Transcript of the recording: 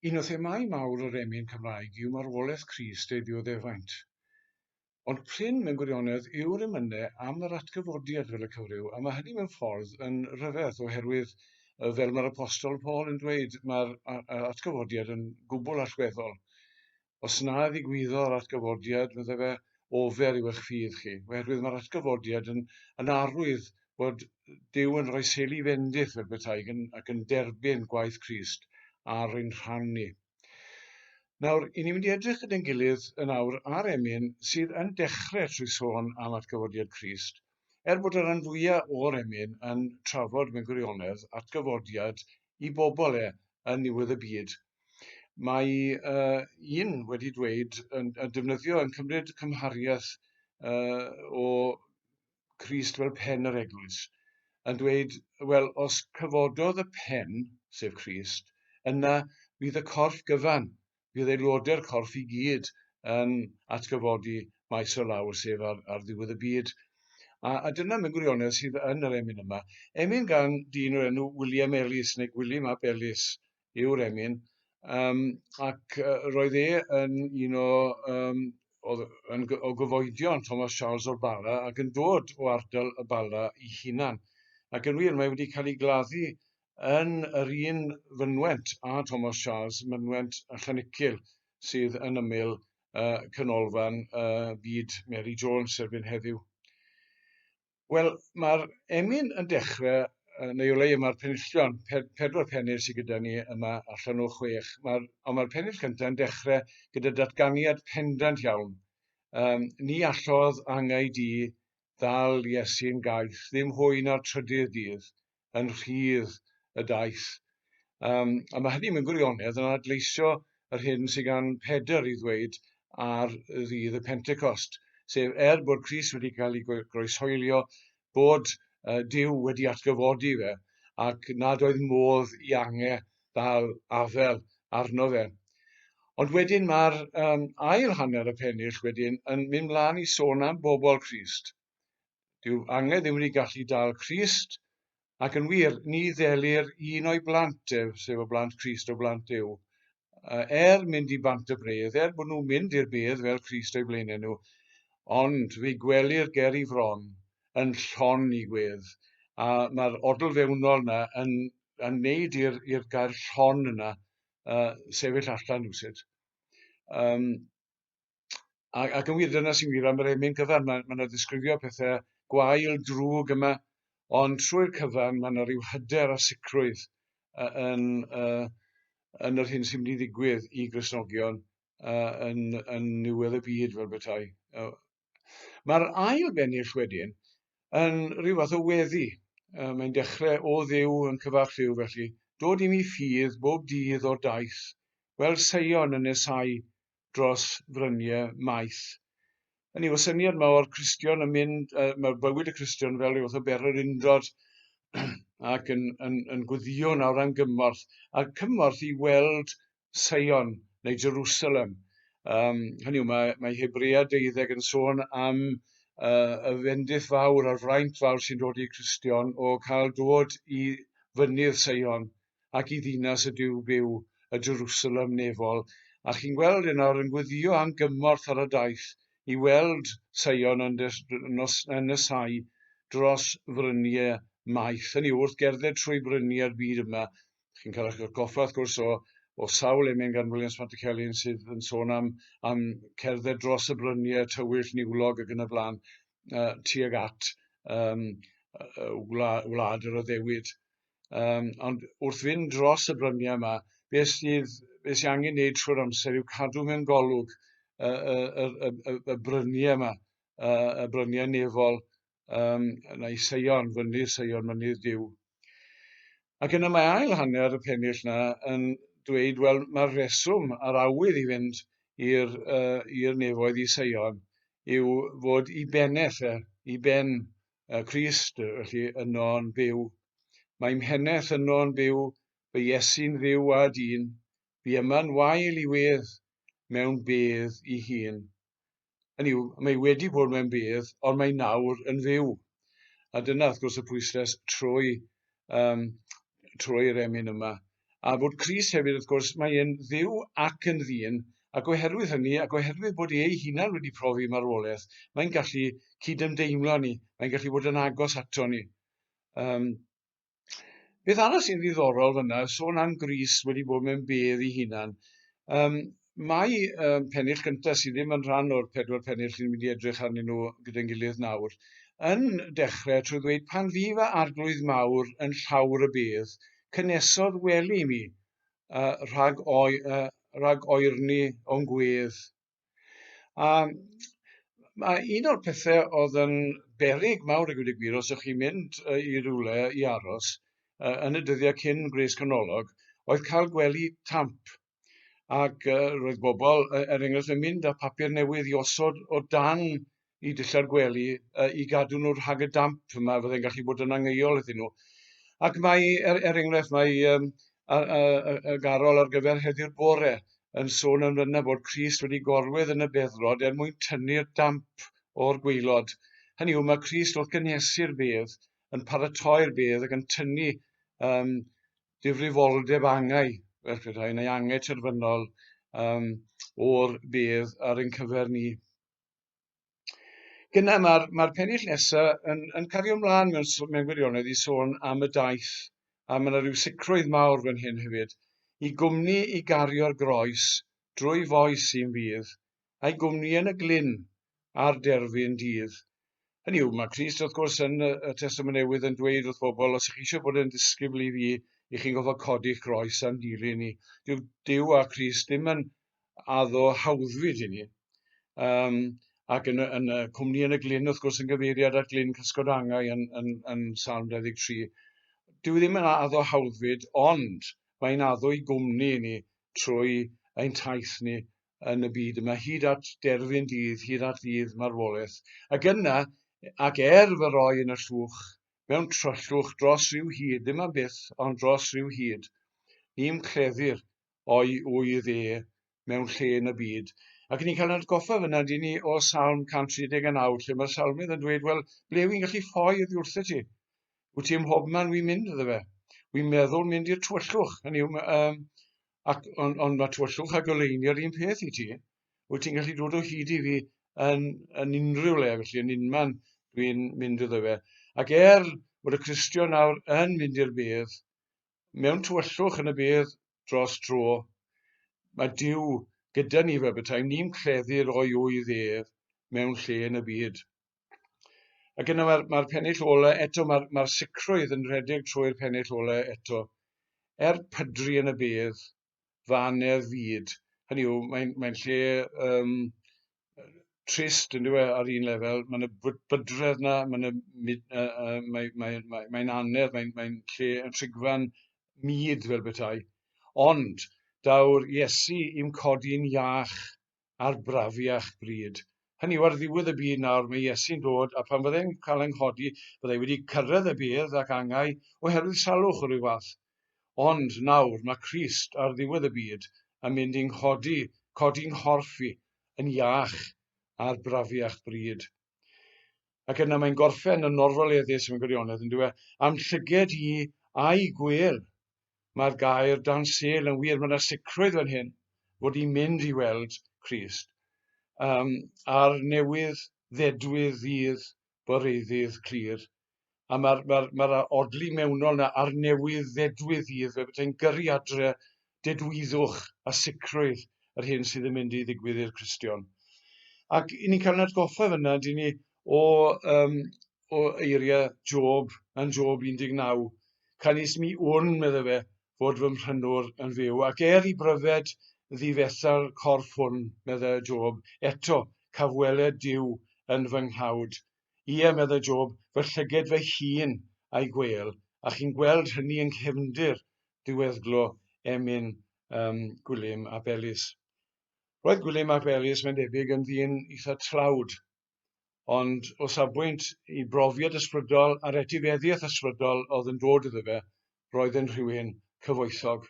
Un o themâu mawr o'r emyn Cymraeg yw marwolaeth Crist ei ddioddefaint. Ond prin mewn gwirionedd yw'r emynau am yr atgyfodiad fel y cyfryw, a mae hynny mewn ffordd yn rhyfedd oherwydd fel mae'r apostol Paul yn dweud, mae'r atgyfodiad yn gwbl allweddol. Os na ddigwyddo'r atgyfodiad, fydde fe ofer i'w eich ffydd chi, oherwydd mae'r atgyfodiad yn arwydd bod Duw yn rhoi seli fendith fel petai ac yn derbyn gwaith Crist ar ein rhan ni. Nawr, i ni'n mynd i edrych gyda'n gilydd yn awr ar emyn sydd yn dechrau trwy sôn am atgyfodiad Crist, bod yr rhan fwyaf o'r emyn yn trafod mewn gwirionedd atgyfodiad i bobl yn niwedd y byd. Mae un wedi dweud yn defnyddio yn cymryd cymhariaeth o Crist fel pen yr eglwys, yn dweud, wel, os cyfododd y pen, sef Crist, yna bydd y corff gyfan, bydd aelodau'r corff i gyd yn atgyfodi maes o lawr, sef ar ddiwedd y byd. A dyna mewn gwirionedd sydd yn yr emyn yma. Emyn gan dyn o'r enw William Ellis, neu Gwilym ap Elis yw'r emyn, ac roedd yn un o gyfoedion Thomas Charles o'r Bala ac yn dod o ardal y Bala i hunan. Ac yn wir, mae wedi cael ei gladdu yn yr un fynwent a Thomas Charles, mynwent Llanicil, sydd yn ymyl canolfan byd Mary Jones erbyn heddiw. Wel, mae'r emyn yn dechrau, neu o leia mae'r penillion, 4 pennill sydd gyda ni yma allan o 6, ond mae'r pennill cyntaf yn dechrau gyda datganiad pendant iawn. Ni allodd angau di ddal Iesu'n gaeth, ddim hwy na'r trydydd dydd, yn rhydd y daeth. A mae hynny mewn gwirionedd yn adleisio yr hyn sydd gan Pedr i ddweud ar ddydd y Pentecost, sef bod Crist wedi cael ei groeshoelio, bod Duw wedi atgyfodi fe, ac nad oedd modd i angau ddal afel arno fe. Ond wedyn mae'r ail hanner y pennill wedyn yn mynd mlaen i sôn am bobl Crist. Dyw angau ddim wedi gallu dal Crist, ac yn wir, ni ddelir un o'i blant, sef o blant Crist o blant Duw, mynd i bant y bredd, bod nhw'n mynd i'r bedd fel Crist o'i blaenau nhw, ond fe gwelir ger i fron yn llon i gwedd, a mae'r odl fewnol yna yn neud i'r gair llon yna sefyll allan rhywsut. Ac yn wir, dyna sy'n wir am yr emyn cyfan. Mae yna ddisgrifio pethau gwael drwg yma, ond trwy'r cyfan mae yna ryw hyder a sicrwydd yn yr hyn sy'n mynd i ddigwydd i Gristnogion yn niwedd y byd fel petai. Mae'r ail bennill wedyn yn rhyw fath o weddi. Mae'n dechrau o Dduw yn cyfarch Dduw felly, dod i mi ffydd bob dydd o daith, wel Seion yn nesau dros fryniau maith. Hynny yw, y syniad yma o'r Cristion yn mynd, mae bywyd y Cristion fel ryw fath o beryr undod ac yn gweddio nawr am gymorth, a cymorth i weld Seion neu Jerusalem. Hynny yw, mae Hebrea 12 yn sôn am y fendith fawr a'r fraint fawr sy'n dod i Cristion o cael dod i fynydd Seion ac i ddinas y Duw byw, y Jerusalem nefol. A chi'n gweld nawr yn gweddio am gymorth ar y daith i weld Seion yn nesau dros fryniau maith. Hynny yw, wrth gerdded trwy bryniau'r byd yma, chi'n cael eich goffa wrth gwrs o sawl emyn gan William Spantacelyn sydd yn sôn am cerdded dros y bryniau, tywyll niwlog ac yn y blaen, tuag at wlad yr Iddewyd. Ond wrth fynd dros y bryniau yma, beth sydd angen wneud trwy'r amser yw cadw mewn golwg y bryniau yma, y bryniau nefol, neu Seion, fynydd Seion, mynydd Duw. Ac yna mae ail hanner y pennill yna yn dweud, wel, mae'r reswm a'r awydd i fynd i'r nefoedd i Seion yw fod i benneth, i ben Crist, felly yno'n byw. Mae mhenneth yno'n byw, fe Iesu'n dduw a dyn, bu yma'n wael i wedd mewn bedd i hun. Hynny yw, mae wedi bod mewn bedd, ond mae nawr yn fyw. A dyna, wrth gwrs, y pwysles trwy'r emyn yma. A bod Crist hefyd, wrth gwrs, mae e'n dduw ac yn ddyn, ac oherwydd hynny, ac oherwydd bod ei hunan wedi profi marwolaeth, mae'n gallu cydymdeimlo ni, mae'n gallu bod yn agos ato ni. Beth arall sy'n ddiddorol fyna, sôn am Grist wedi bod mewn bedd ei hunan. Mae pennill gyntaf sydd ddim yn rhan o'r 4 pennill sy'n mynd i edrych arnyn nhw gyda'n gilydd nawr, yn dechrau trwy ddweud pan fu fy arglwydd mawr yn llawr y bedd, cynesodd wely mi rhag oerni o'n gwedd. A mae un o'r pethau oedd yn beryg mawr a gweud y gwir, os ydych chi'n mynd i rywle i aros yn y dyddiau cyn Gres Canolog, oedd cael gwely tamp. Ac roedd bobl, enghraifft, yn mynd â papur newydd i osod o dan i dillad gwely i gadw nhw rhag y damp yma, fydde'n gallu bod yn angheuol iddyn nhw. Ac mae, enghraifft, mae y garol ar gyfer heddiw'r bore yn sôn am yna bod Crist wedi gorwedd yn y beddrod mwyn tynnu'r damp o'r gwaelod. Hynny yw, mae Crist wrth gynesu'r bedd, yn paratoi'r bedd ac yn tynnu difrifoldeb angau, fel petai, neu angau terfynol o'r bedd ar ein cyfer ni. Gyna mae'r pennill nesaf yn cario ymlaen mewn gwirionedd i sôn am y daith, a mae yna rhyw sicrwydd mawr fan hyn hefyd, i gwmni i gario'r groes drwy foes sy'n fydd, a'i gwmni yn y glyn a'r derfyn dydd. Hynny yw, mae Crist wrth gwrs yn y Testament Newydd yn dweud wrth bobl, os ych chi eisiau bod yn disgybl i fi, i chi'n gofod codi'ch groes a'n dilyn ni. Dyw a Crist ddim yn addo hawddfyd i ni. Ac yn y cwmni yn y glyn, wrth gwrs, yn gyfeiriad at glyn cysgod angau yn Psalm 23. Dyw ddim yn addo hawddfyd, ond mae'n addo i gwmni ni trwy ein taith ni yn y byd yma, hyd at derfyn dydd, hyd at ddydd marwolaeth. Ac yna, ac fy roi yn y llwch, mewn tryllwch dros rhyw hyd, ddim am byth, ond dros rhyw hyd, ni'n cleddir o'i wydd mewn lle yn y byd. Ac ni'n cael atgoffa fyna, dyn ni, o Salm 139, lle mae'r salmydd yn dweud, wel, ble wy'n gallu ffoi oddi wrtho ti? Wyt ti ym mhobman wy'n mynd iddo fe? Wy'n meddwl mynd i'r tywyllwch. Ond mae tywyllwch a goleinio'r un peth i ti. Wyt ti'n gallu dod o hyd i fi yn unrhyw le, felly yn unman dwi'n mynd iddo fe. Ac bod y Cristion nawr yn mynd i'r bedd, mewn tywyllwch yn y bedd dros dro, mae Duw gyda ni fel petai, ni'n cleddir o'i wydd mewn lle yn y byd. Ac yna mae'r pennill ola, eto mae'r sicrwydd yn rhedeg trwy'r pennill ola eto. Pydru yn y bedd, fanedd fyd. Hynny yw, mae'n lle trist yn dweud ar un lefel, mae'n bydredd na, mae'n anedd, mae'n lle yn trigfan myd fel betai. Ond daw'r Iesu i'w codi'n iach a'r brafiach bryd. Hynny yw, ar ddiwedd y byd nawr, mae Iesu'n dod, a pan fyddai'n cael ein chodi, byddai wedi cyrraedd y bedd ac angau oherwydd salwch o ryw fath. Ond nawr, mae Crist ar ddiwedd y byd yn mynd i'n codi'n nghorff i yn iach a'r brafiach bryd. Ac yna mae'n gorffen yn norfoleddus mewn gwirionedd yn dweud, am llyged i a'i gwel, mae'r gair dan sel yn wir. Mae'na sicrwydd fan hyn fod i'n mynd i weld Crist. A'r newydd ddedwydd ddydd boreiddydd clir. A mae'r odli mewnol na ar newydd ddedwydd ddydd, fe bydde'n gyrru adre dedwyddwch a sicrwydd yr hyn sydd yn mynd i ddigwydd i'r Cristion. Ac ni'n cael yn atgoffa fyna, dyn ni, o eiriau Job yn Job 19. Canis mi wn, medde fe, fod fy mhrynwr yn fyw. Ac i bryfed ddifetha'r corff hwn, medde Job, eto cafweled Duw yn fy nghawd. Ie, medde Job, fy llyged fy hun a'i gwel, a chi'n gweld hynny yn cefndir diweddglo emyn Gwilym a Elis. Roedd Gwilym ap Elis, mae'n debyg, yn ddyn eitha tlawd, ond o safbwynt i brofiad ysbrydol a'r etifeddiaeth ysbrydol oedd yn dod iddo fe, roedd yn rhywun cyfoethog.